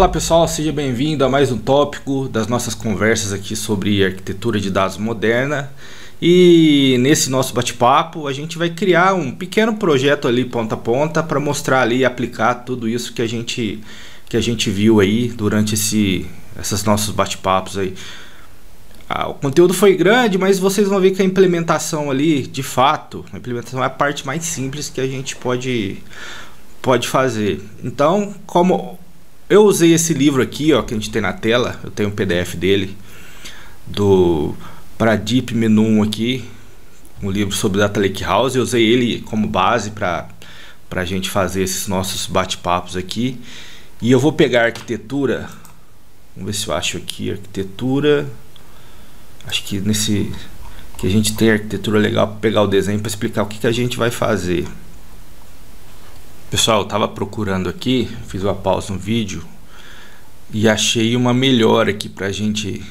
Olá pessoal, seja bem-vindo a mais um tópico das nossas conversas aqui sobre arquitetura de dados moderna. E nesse nosso bate-papo a gente vai criar um pequeno projeto ali ponta a ponta para mostrar ali e aplicar tudo isso que a gente viu aí durante esses nossos bate-papos aí. O conteúdo foi grande, mas vocês vão ver que a implementação ali, de fato, a implementação é a parte mais simples que a gente pode fazer. Então, como eu usei esse livro aqui, ó, que a gente tem na tela, eu tenho um PDF dele, do Pradeep Menon aqui, um livro sobre Data Lakehouse. Eu usei ele como base para a gente fazer esses nossos bate-papos aqui. E eu vou pegar a arquitetura, vamos ver se eu acho aqui, arquitetura, acho que nesse que a gente tem arquitetura legal para pegar o desenho para explicar o que a gente vai fazer. Pessoal, eu estava procurando aqui, fiz uma pausa no vídeo e achei uma melhor aqui para a gente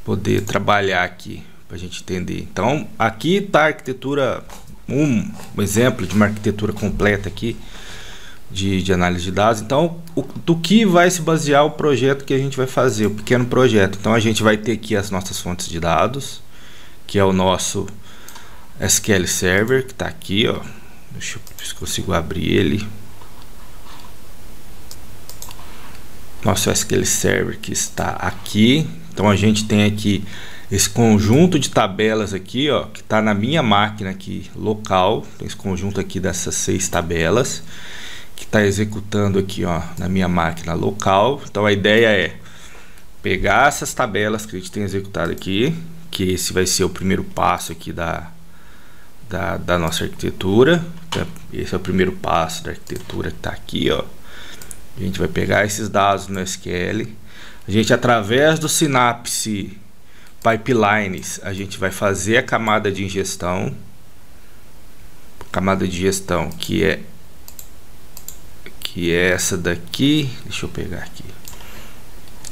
poder trabalhar aqui, para a gente entender. Então, aqui está a arquitetura, um exemplo de uma arquitetura completa aqui de análise de dados. Então, do que vai se basear o projeto que a gente vai fazer, o pequeno projeto. Então, a gente vai ter aqui as nossas fontes de dados, que é o nosso SQL Server, que está aqui, ó. Deixa eu ver se consigo abrir ele. Nosso SQL Server que está aqui. Então a gente tem aqui esse conjunto de tabelas aqui, ó, que está na minha máquina aqui local. Tem esse conjunto aqui dessas 6 tabelas que está executando aqui, ó, na minha máquina local. Então a ideia é pegar essas tabelas que a gente tem executado aqui, que esse vai ser o primeiro passo aqui da nossa arquitetura. Esse é o primeiro passo da arquitetura que está aqui, ó. A gente vai pegar esses dados no SQL. A gente, através do Synapse Pipelines, a gente vai fazer a camada de ingestão. Camada de gestão que é essa daqui. Deixa eu pegar aqui.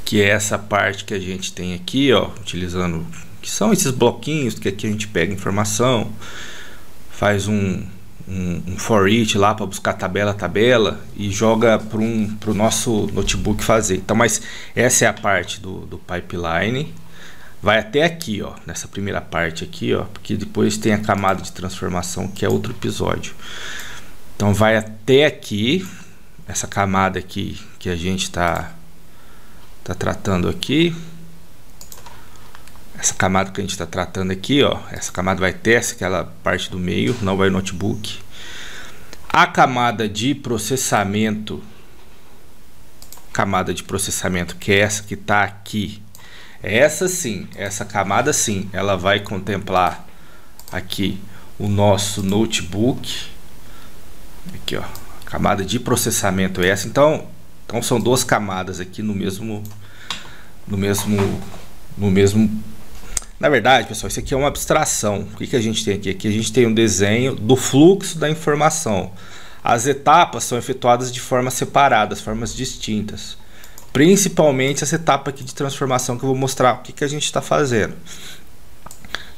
Que é essa parte que a gente tem aqui, ó, utilizando, que são esses bloquinhos que aqui a gente pega informação, faz um for each lá para buscar tabela a tabela e joga para o nosso notebook fazer. Então, mas essa é a parte do pipeline. Vai até aqui, ó, nessa primeira parte aqui, ó, porque depois tem a camada de transformação, que é outro episódio. Então vai até aqui, essa camada aqui que a gente está tratando aqui. Essa camada que a gente está tratando aqui, ó, essa camada vai ter aquela parte do meio, não vai notebook. A camada de processamento, que é essa que está aqui, essa sim, essa camada sim, ela vai contemplar aqui o nosso notebook. Aqui, ó, a camada de processamento é essa. Então são duas camadas aqui no mesmo. Na verdade, pessoal, isso aqui é uma abstração. O que a gente tem aqui? Aqui a gente tem um desenho do fluxo da informação. As etapas são efetuadas de formas separadas, formas distintas. Principalmente essa etapa aqui de transformação, que eu vou mostrar o que a gente está fazendo.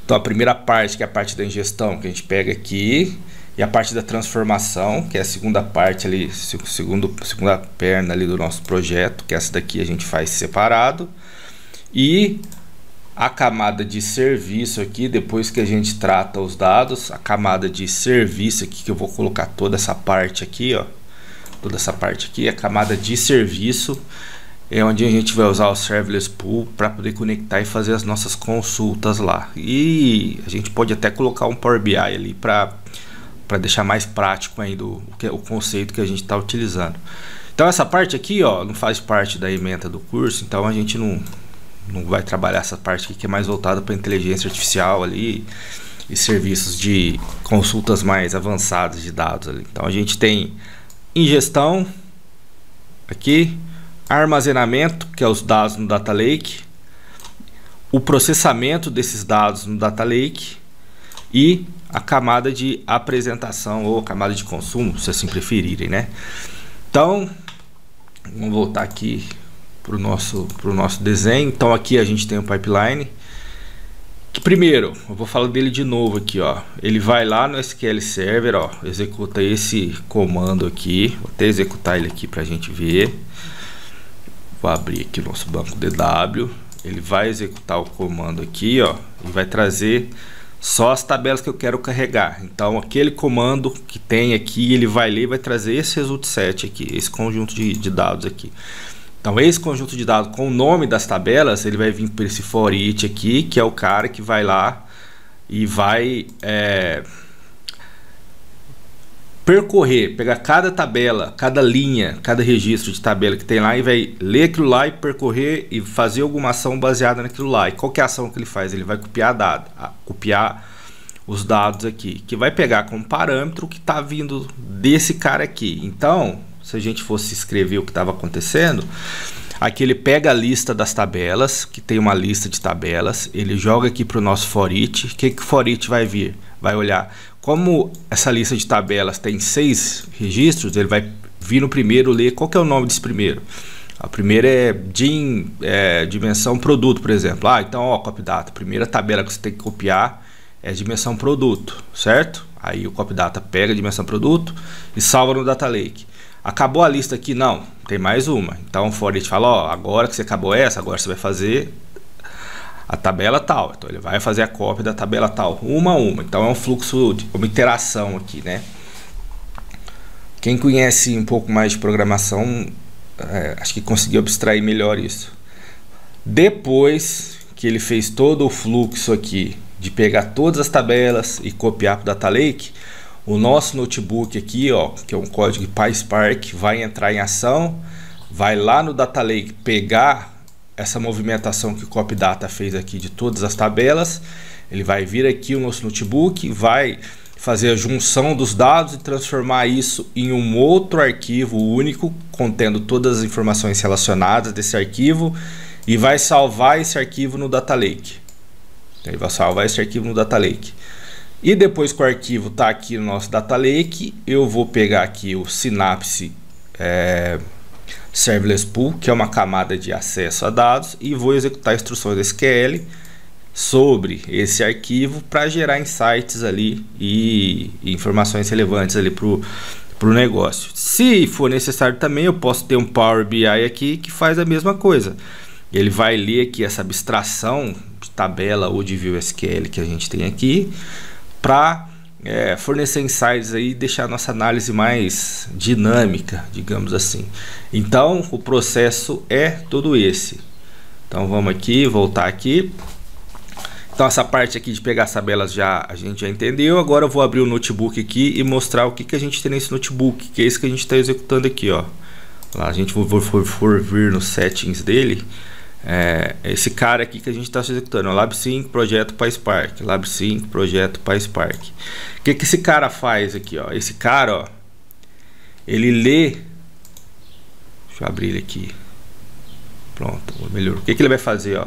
Então a primeira parte, que é a parte da ingestão, que a gente pega aqui. E a parte da transformação, que é a segunda parte ali, segunda perna ali do nosso projeto, que essa daqui a gente faz separado. E a camada de serviço aqui, depois que a gente trata os dados, a camada de serviço aqui, que eu vou colocar toda essa parte aqui, ó, toda essa parte aqui, a camada de serviço é onde a gente vai usar o serverless pool para poder conectar e fazer as nossas consultas lá. E a gente pode até colocar um Power BI ali para deixar mais prático ainda o conceito que a gente está utilizando. Então essa parte aqui, ó, não faz parte da ementa do curso, então a gente não vai trabalhar essa parte aqui, que é mais voltada para inteligência artificial ali e serviços de consultas mais avançadas de dados ali. Então a gente tem ingestão aqui, armazenamento, que é os dados no Data Lake, o processamento desses dados no Data Lake e a camada de apresentação ou camada de consumo, se assim preferirem, né? Então vamos voltar aqui para o nosso desenho. Então aqui a gente tem o pipeline, que primeiro eu vou falar dele de novo aqui, ó. Ele vai lá no SQL Server, ó, executa esse comando aqui. Vou até executar ele aqui para a gente ver. Vou abrir aqui o nosso banco DW. Ele vai executar o comando aqui, ó, e vai trazer só as tabelas que eu quero carregar. Então aquele comando que tem aqui, ele vai ler e vai trazer esse result set aqui, esse conjunto de dados aqui. Então esse conjunto de dados com o nome das tabelas, ele vai vir por esse for each aqui, que é o cara que vai lá e vai percorrer, pegar cada tabela, cada linha, cada registro de tabela que tem lá e vai ler aquilo lá e percorrer e fazer alguma ação baseada naquilo lá. E qual que é a ação que ele faz? Ele vai copiar os dados aqui, que vai pegar como parâmetro o que está vindo desse cara aqui. Então, se a gente fosse escrever o que estava acontecendo, aqui ele pega a lista das tabelas, que tem uma lista de tabelas, ele joga aqui para o nosso for each. O que o for each vai vir? Vai olhar, como essa lista de tabelas tem 6 registros, ele vai vir no primeiro, ler qual que é o nome desse primeiro. A primeira é dimensão produto, por exemplo. Então, ó, copy data, a primeira tabela que você tem que copiar é dimensão produto, certo? Aí o copy data pega a dimensão produto e salva no data lake. Acabou a lista aqui? Não, tem mais uma. Então o for each fala, ó, agora que você acabou essa, agora você vai fazer a tabela tal. Então ele vai fazer a cópia da tabela tal, uma a uma. Então é um fluxo, uma interação aqui, né? Quem conhece um pouco mais de programação, acho que conseguiu abstrair melhor isso. Depois que ele fez todo o fluxo aqui, de pegar todas as tabelas e copiar para o data lake, o nosso notebook aqui, ó, que é um código de PySpark, vai entrar em ação, vai lá no data lake pegar essa movimentação que o copy data fez aqui de todas as tabelas. Ele vai vir aqui o nosso notebook, vai fazer a junção dos dados e transformar isso em um outro arquivo único contendo todas as informações relacionadas desse arquivo e vai salvar esse arquivo no data lake. Ele vai salvar esse arquivo no data lake. E depois que o arquivo está aqui no nosso data lake, eu vou pegar aqui o Synapse Serverless Pool, que é uma camada de acesso a dados, e vou executar instruções SQL sobre esse arquivo para gerar insights ali e informações relevantes ali para o negócio. Se for necessário também, eu posso ter um Power BI aqui que faz a mesma coisa. Ele vai ler aqui essa abstração de tabela ou de view SQL que a gente tem aqui, para fornecer insights aí e deixar a nossa análise mais dinâmica, digamos assim. Então o processo é todo esse. Então vamos aqui, voltar aqui. Então essa parte aqui de pegar as tabelas a gente já entendeu. Agora eu vou abrir o notebook aqui e mostrar o que a gente tem nesse notebook, que é esse que a gente está executando aqui, ó. Lá a gente for vir nos settings dele. Esse cara aqui que a gente está executando, o LabSync projeto PySpark, LabSync projeto PySpark. O que esse cara faz aqui, ó? Esse cara, ó, ele lê. Deixa eu abrir ele aqui. Pronto, melhor. O que ele vai fazer, ó?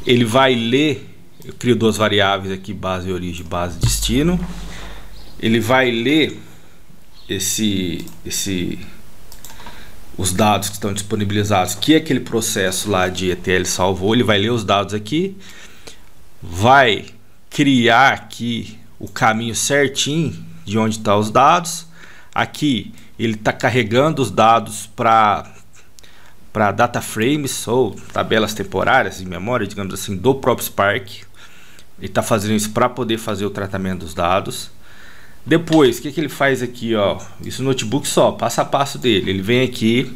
Ele vai ler. Eu crio duas variáveis aqui, base origem, base destino. Ele vai ler os dados que estão disponibilizados, que aquele processo lá de ETL salvou. Ele vai ler os dados aqui, vai criar aqui o caminho certinho de onde estão os dados. Aqui ele está carregando os dados para data frames ou tabelas temporárias em memória, digamos assim, do próprio Spark. Ele está fazendo isso para poder fazer o tratamento dos dados. Depois, o que ele faz aqui, ó? Isso no notebook só, passo a passo dele. Ele vem aqui,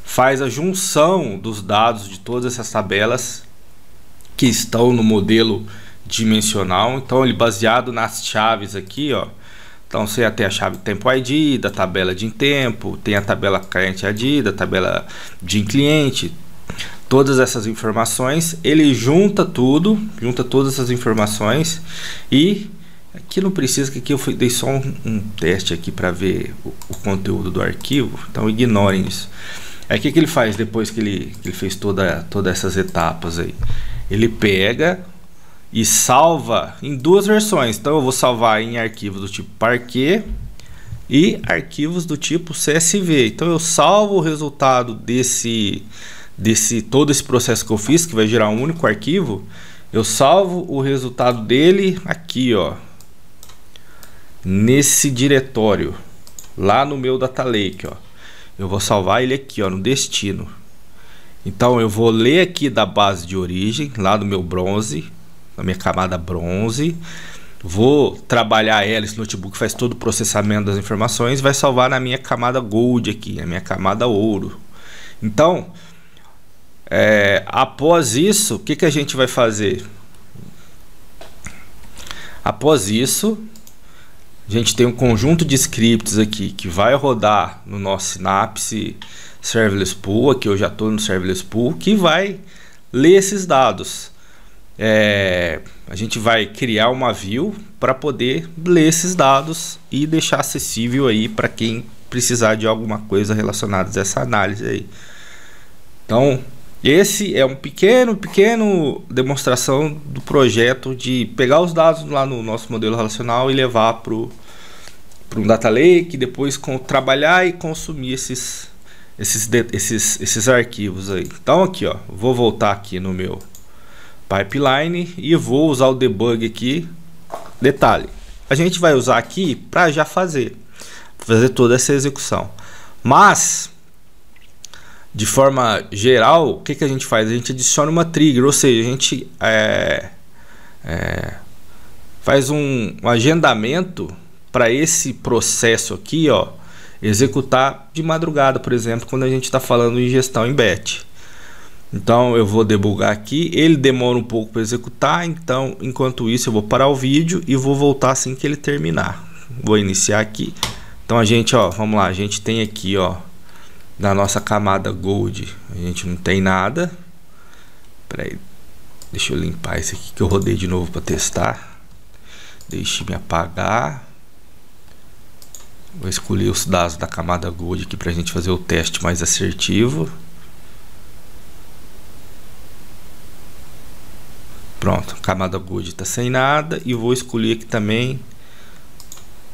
faz a junção dos dados de todas essas tabelas que estão no modelo dimensional. Então, ele baseado nas chaves aqui, ó. Então, você tem a chave tempo ID, da tabela de tempo, tem a tabela cliente ID, da tabela de cliente. Todas essas informações, ele junta tudo, junta todas essas informações e aqui não precisa, que aqui eu dei só um teste aqui para ver o conteúdo do arquivo, então ignorem isso. Aí o que ele faz depois que ele fez todas essas etapas aí? Ele pega e salva em duas versões. Então eu vou salvar em arquivos do tipo Parquet e arquivos do tipo CSV. Então eu salvo o resultado todo esse processo que eu fiz, que vai gerar um único arquivo. Eu salvo o resultado dele aqui, ó, nesse diretório lá no meu data lake, ó. eu vou salvar ele aqui, ó, no destino. Então eu vou ler aqui da base de origem, lá do meu bronze, na minha camada bronze. Vou trabalhar ela, esse notebook faz todo o processamento das informações, vai salvar na minha camada gold aqui, na minha camada ouro. Então, após isso, o que a gente vai fazer? Após isso, a gente tem um conjunto de scripts aqui que vai rodar no nosso Synapse Serverless Pool. Aqui eu já estou no Serverless Pool, que vai ler esses dados. A gente vai criar uma view para poder ler esses dados e deixar acessível aí para quem precisar de alguma coisa relacionada a essa análise aí. Então, esse é um pequeno demonstração do projeto de pegar os dados lá no nosso modelo relacional e levar para um data lake, depois trabalhar e consumir esses arquivos aí. Então aqui, ó, vou voltar aqui no meu pipeline e vou usar o debug aqui. Detalhe, a gente vai usar aqui para já fazer toda essa execução, mas de forma geral, o que a gente faz? A gente adiciona uma trigger, ou seja, a gente faz um agendamento para esse processo aqui, ó, executar de madrugada, por exemplo, quando a gente está falando em gestão em batch. Então eu vou debugar aqui, ele demora um pouco para executar, então enquanto isso eu vou parar o vídeo e vou voltar assim que ele terminar. Vou iniciar aqui. Então a gente, ó, vamos lá, a gente tem aqui, ó, na nossa camada gold, a gente não tem nada. Peraí, deixa eu limpar esse aqui que eu rodei de novo para testar. Deixe-me apagar. Vou escolher os dados da camada gold aqui para a gente fazer o teste mais assertivo. Pronto, camada gold está sem nada. E vou escolher aqui também.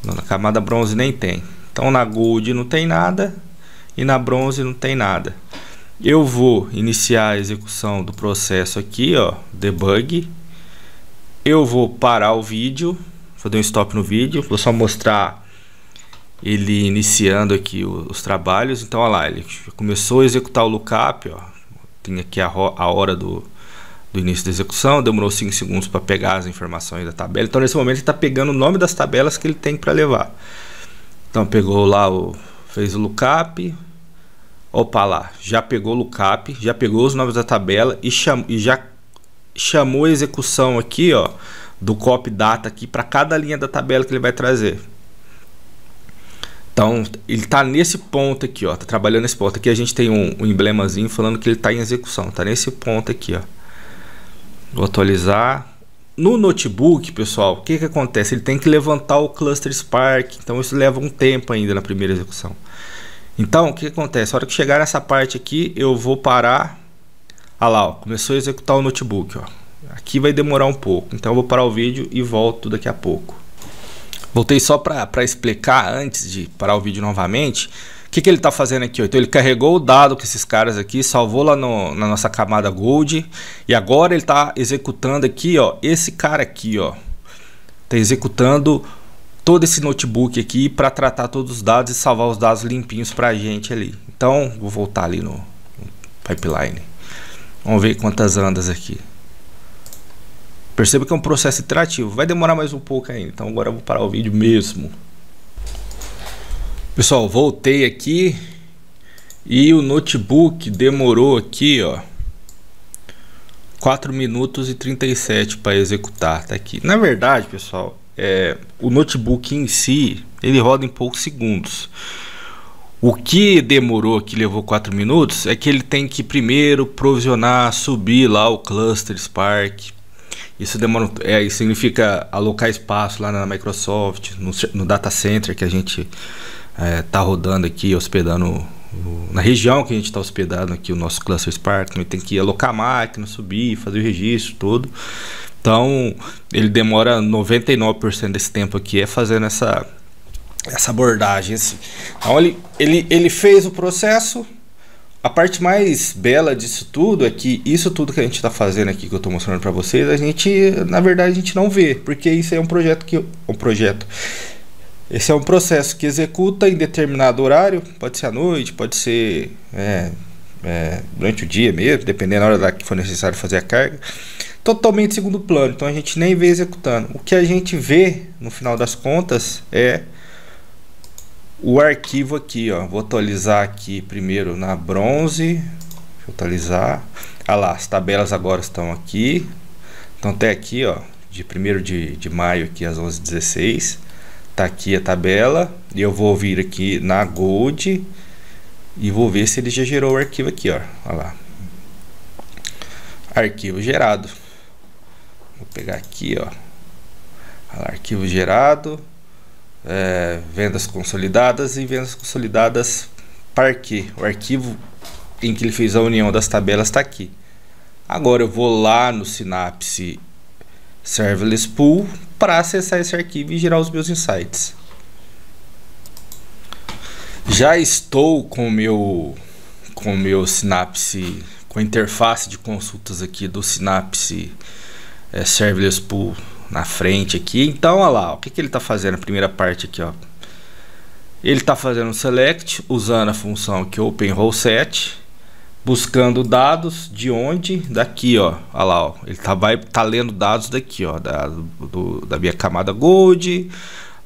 Na camada bronze nem tem. Então na gold não tem nada. E na bronze não tem nada. Eu vou iniciar a execução do processo aqui, ó, debug. Eu vou parar o vídeo, vou dar um stop no vídeo, vou só mostrar ele iniciando aqui os trabalhos. Então, olha lá, ele começou a executar o lookup, ó. Tem aqui a hora do início da execução, demorou 5 segundos para pegar as informações da tabela. Então, nesse momento ele está pegando o nome das tabelas que ele tem para levar. Então, pegou lá fez o lookup. Opa lá, já pegou o lookup, já pegou os nomes da tabela e já chamou a execução aqui, ó, do copy data aqui para cada linha da tabela que ele vai trazer. Então ele está nesse ponto aqui, ó, tá trabalhando nesse ponto aqui. A gente tem um emblemazinho falando que ele está em execução, tá nesse ponto aqui, ó. Vou atualizar. No notebook, pessoal, o que acontece? Ele tem que levantar o cluster Spark, então isso leva um tempo ainda na primeira execução. Então, o que acontece? A hora que chegar nessa parte aqui, eu vou parar. Olha lá, ó, começou a executar o notebook, ó. Aqui vai demorar um pouco, então eu vou parar o vídeo e volto daqui a pouco. Voltei só para explicar antes de parar o vídeo novamente. O que ele está fazendo aqui? Ó? Então ele carregou o dado com esses caras aqui, salvou lá na nossa camada Gold. E agora ele está executando aqui, ó, esse cara aqui, ó. Está executando todo esse notebook aqui para tratar todos os dados e salvar os dados limpinhos para a gente ali. Então vou voltar ali no pipeline. Vamos ver quantas andas aqui. Perceba que é um processo iterativo. Vai demorar mais um pouco ainda. Então agora eu vou parar o vídeo mesmo. Pessoal, voltei aqui. E o notebook demorou aqui, ó, 4 minutos e 37 para executar. Tá aqui. Na verdade, pessoal, o notebook em si, ele roda em poucos segundos. O que demorou aqui, levou 4 minutos, é que ele tem que primeiro provisionar, subir lá o cluster Spark. Isso demora, isso significa alocar espaço lá na Microsoft, no data center que a gente tá rodando aqui, hospedando na região que a gente está hospedando aqui o nosso cluster Spark. Tem que alocar a máquina, subir, fazer o registro todo. Então ele demora 99% desse tempo aqui fazendo essa abordagem assim. Então ele fez o processo. A parte mais bela disso tudo é que isso tudo que a gente está fazendo aqui, que eu estou mostrando para vocês, na verdade a gente não vê, porque isso é um projeto Esse é um processo que executa em determinado horário, pode ser à noite, pode ser durante o dia mesmo, dependendo da hora que for necessário fazer a carga. Totalmente segundo plano, então a gente nem vê executando. O que a gente vê no final das contas é o arquivo aqui, ó. Vou atualizar aqui primeiro na bronze. Deixa eu atualizar. Ah lá, as tabelas agora estão aqui. Então até aqui, ó, de 1º de maio aqui às 11h16. Tá aqui a tabela. E eu vou vir aqui na Gold e vou ver se ele já gerou o arquivo aqui, ó. Olha lá. Arquivo gerado. Vou pegar aqui, ó. Olha lá, arquivo gerado. Vendas consolidadas e vendas consolidadas Parquet. O arquivo em que ele fez a união das tabelas está aqui. Agora eu vou lá no Synapse Serverless Pool para acessar esse arquivo e gerar os meus insights. Já estou com o meu Synapse, com a interface de consultas aqui do Synapse Serverless Pool na frente aqui. Então, olha lá, o que ele está fazendo na primeira parte aqui, ó. Ele está fazendo um select usando a função aqui OpenRollSet, buscando dados de onde? Daqui, ó. Olha lá, ó. Ele tá lendo dados daqui, ó, da minha camada Gold,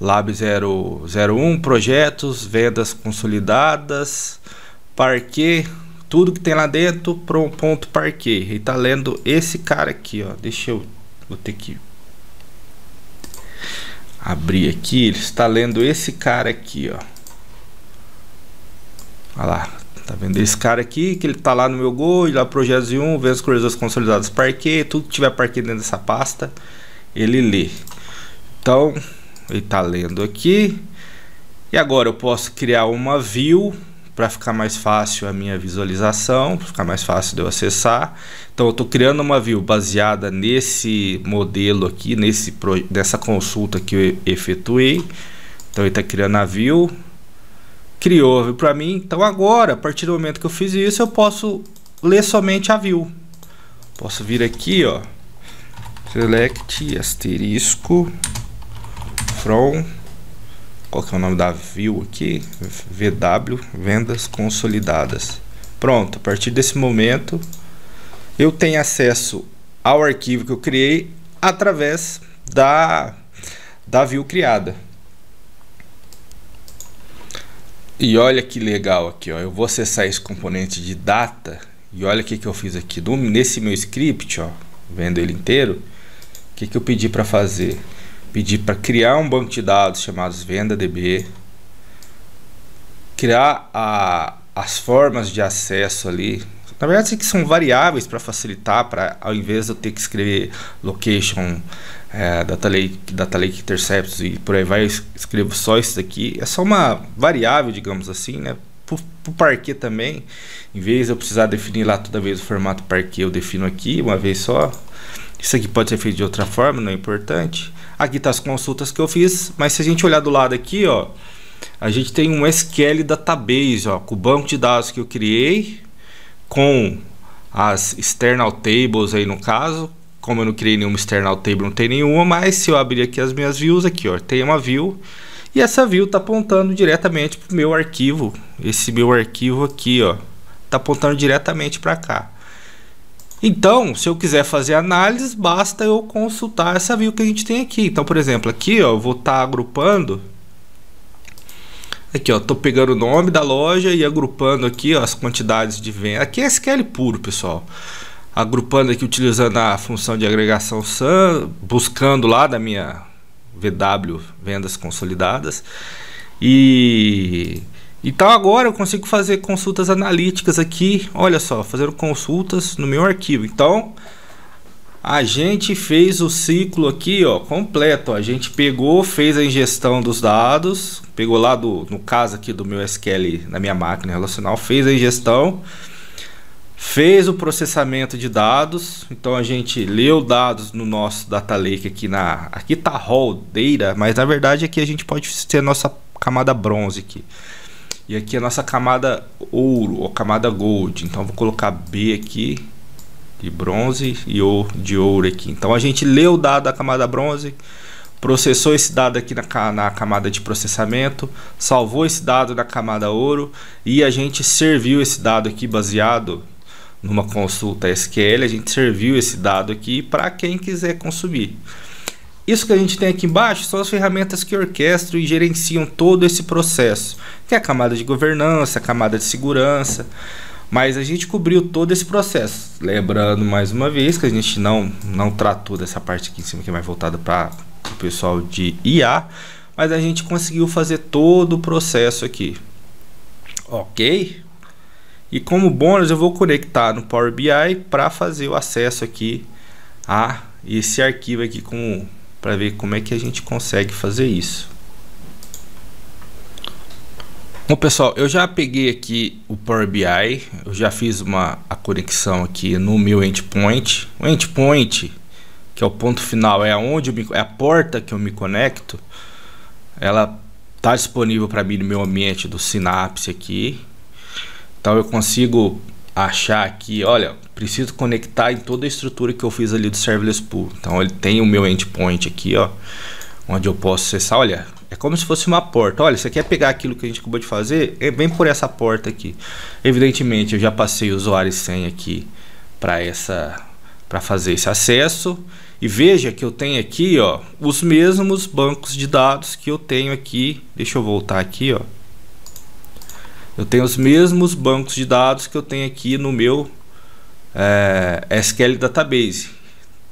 Lab 001, projetos, vendas consolidadas, Parquet, tudo que tem lá dentro para um ponto Parquet. Ele tá lendo esse cara aqui, ó. Vou ter que abrir aqui. Ele está lendo esse cara aqui, ó. Olha lá, tá vendo esse cara aqui, que ele tá lá no meu Gold, lá projetos 1, vendas cruzadas consolidadas Parquet, tudo que tiver Parquet dentro dessa pasta, ele lê. Então, ele tá lendo aqui. E agora eu posso criar uma view para ficar mais fácil a minha visualização, para ficar mais fácil de eu acessar. Então eu estou criando uma view baseada nesse modelo aqui, nessa consulta que eu efetuei. Então ele está criando a view, criou a view para mim. Então agora, a partir do momento que eu fiz isso, eu posso ler somente a view. Posso vir aqui, ó, select asterisco from, qual que é o nome da view aqui? VW, vendas consolidadas. Pronto, a partir desse momento eu tenho acesso ao arquivo que eu criei através da view criada. E olha que legal aqui, ó. Eu vou acessar esse componente de data e olha o que eu fiz aqui nesse meu script, ó, vendo ele inteiro. O que eu pedi para fazer? Pedi para criar um banco de dados chamados VendaDB, criar as formas de acesso ali. Na verdade, que são variáveis para facilitar, para ao invés de eu ter que escrever location, data lake intercepts e por aí vai, eu escrevo só isso daqui. É só uma variável, digamos assim, né? Para o Parquet também, em vez de eu precisar definir lá toda vez o formato Parquet, eu defino aqui uma vez só. Isso aqui pode ser feito de outra forma, não é importante. Aqui tá as consultas que eu fiz, mas se a gente olhar do lado aqui, ó, a gente tem um SQL Database, ó, com o banco de dados que eu criei, com as external tables aí no caso. Como eu não criei nenhuma external table, não tem nenhuma, mas se eu abrir aqui as minhas views aqui, ó, tem uma view e essa view tá apontando diretamente pro meu arquivo. Esse meu arquivo aqui, ó, tá apontando diretamente para cá. Então, se eu quiser fazer análise, basta eu consultar essa view que a gente tem aqui. Então, por exemplo, aqui, ó, eu vou estar agrupando. Aqui, ó, tô pegando o nome da loja e agrupando aqui, ó, as quantidades de venda. Aqui é SQL puro, pessoal. Agrupando aqui, utilizando a função de agregação SUM, buscando lá da minha VW, vendas consolidadas. Então agora eu consigo fazer consultas analíticas aqui, olha só, fazendo consultas no meu arquivo. Então a gente fez o ciclo aqui, ó, completo, ó. A gente pegou, fez a ingestão dos dados, pegou lá no caso aqui do meu SQL na minha máquina relacional, fez a ingestão, fez o processamento de dados. Então a gente leu dados no nosso data lake aqui tá raw data, mas na verdade aqui a gente pode ter a nossa camada bronze aqui. E aqui a nossa camada ouro, ou camada gold. Então vou colocar B aqui, de bronze, e O de ouro aqui. Então a gente lê o dado da camada bronze, processou esse dado aqui na camada de processamento, salvou esse dado na camada ouro e a gente serviu esse dado aqui baseado numa consulta SQL, a gente serviu esse dado aqui para quem quiser consumir. Isso que a gente tem aqui embaixo são as ferramentas que orquestram e gerenciam todo esse processo, que é a camada de governança, a camada de segurança, mas a gente cobriu todo esse processo. Lembrando mais uma vez que a gente não tratou dessa parte aqui em cima, que é mais voltada para o pessoal de IA, mas a gente conseguiu fazer todo o processo aqui. Ok? E como bônus eu vou conectar no Power BI para fazer o acesso aqui a esse arquivo aqui para ver como é que a gente consegue fazer isso. Bom pessoal, eu já peguei aqui o Power BI, eu já fiz a conexão aqui no meu endpoint. O endpoint, que é o ponto final, é a porta que eu me conecto. Ela está disponível para mim no meu ambiente do Synapse aqui. Então eu consigo achar aqui, olha, preciso conectar em toda a estrutura que eu fiz ali do Serverless Pool. Então ele tem o meu endpoint aqui, ó, onde eu posso acessar. Olha, é como se fosse uma porta. Olha, você quer pegar aquilo que a gente acabou de fazer? Vem por essa porta aqui. Evidentemente eu já passei o usuário e senha aqui para fazer esse acesso. E veja que eu tenho aqui, ó, os mesmos bancos de dados que eu tenho aqui. Deixa eu voltar aqui, ó. Eu tenho os mesmos bancos de dados que eu tenho aqui no meu SQL Database.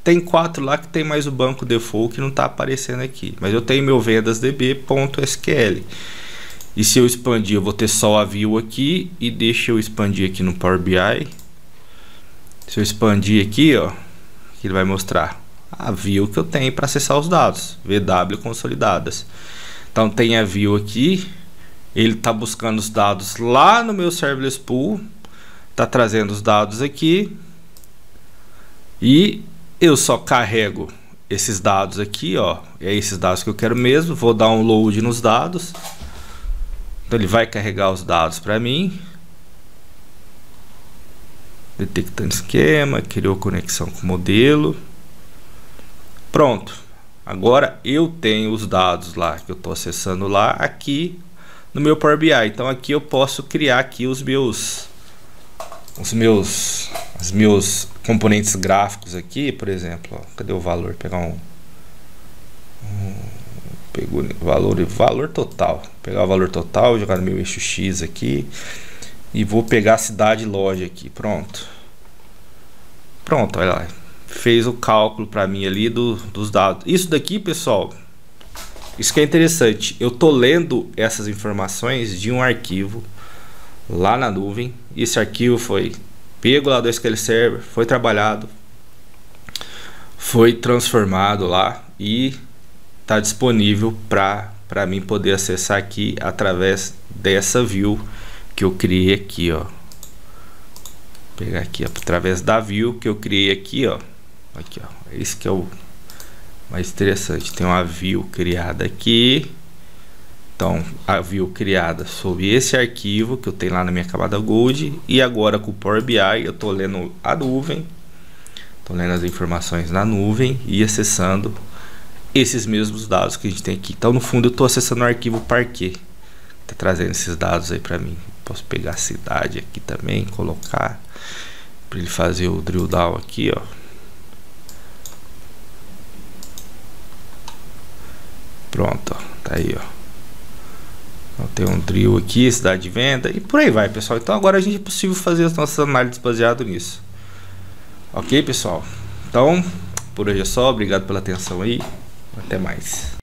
Tem 4 lá que tem mais o banco default que não está aparecendo aqui. Mas eu tenho meu vendasdb.sql. E se eu expandir, eu vou ter só a view aqui. E deixa eu expandir aqui no Power BI. Se eu expandir aqui, ó, ele vai mostrar a view que eu tenho para acessar os dados. VW consolidadas. Então tem a view aqui. Ele está buscando os dados lá no meu Serverless Pool, está trazendo os dados aqui e eu só carrego esses dados aqui, ó, é esses dados que eu quero mesmo. Vou dar um load nos dados, então ele vai carregar os dados para mim, detectando esquema, criou conexão com o modelo, pronto. Agora eu tenho os dados lá que eu estou acessando lá aqui no meu Power BI. Então aqui eu posso criar aqui os meus componentes gráficos aqui, por exemplo, ó, cadê o valor? Pegar pegou valor total, pegar o valor total, jogar no meu eixo X aqui e vou pegar a cidade loja aqui. Pronto, olha lá, fez o cálculo para mim ali dos dados. Isso daqui, pessoal, isso que é interessante, eu tô lendo essas informações de um arquivo lá na nuvem. Esse arquivo foi pego lá do SQL Server, foi trabalhado, foi transformado lá e está disponível para mim poder acessar aqui através dessa view que eu criei aqui, ó. Vou pegar aqui, ó, através da view que eu criei aqui, ó. Aqui, ó. Esse que é o mais interessante. Tem uma view criada aqui. Então a view criada sobre esse arquivo que eu tenho lá na minha camada Gold. E agora com o Power BI eu estou lendo a nuvem, estou lendo as informações na nuvem e acessando esses mesmos dados que a gente tem aqui. Então no fundo eu estou acessando o arquivo Parquet, está trazendo esses dados aí para mim. Posso pegar a cidade aqui também, colocar para ele fazer o drill down aqui, ó. Pronto, ó, tá aí, ó. Então, tem um drill aqui, cidade de venda e por aí vai, pessoal. Então agora a gente é possível fazer as nossas análises baseado nisso. Ok, pessoal? Então por hoje é só, obrigado pela atenção aí, até mais.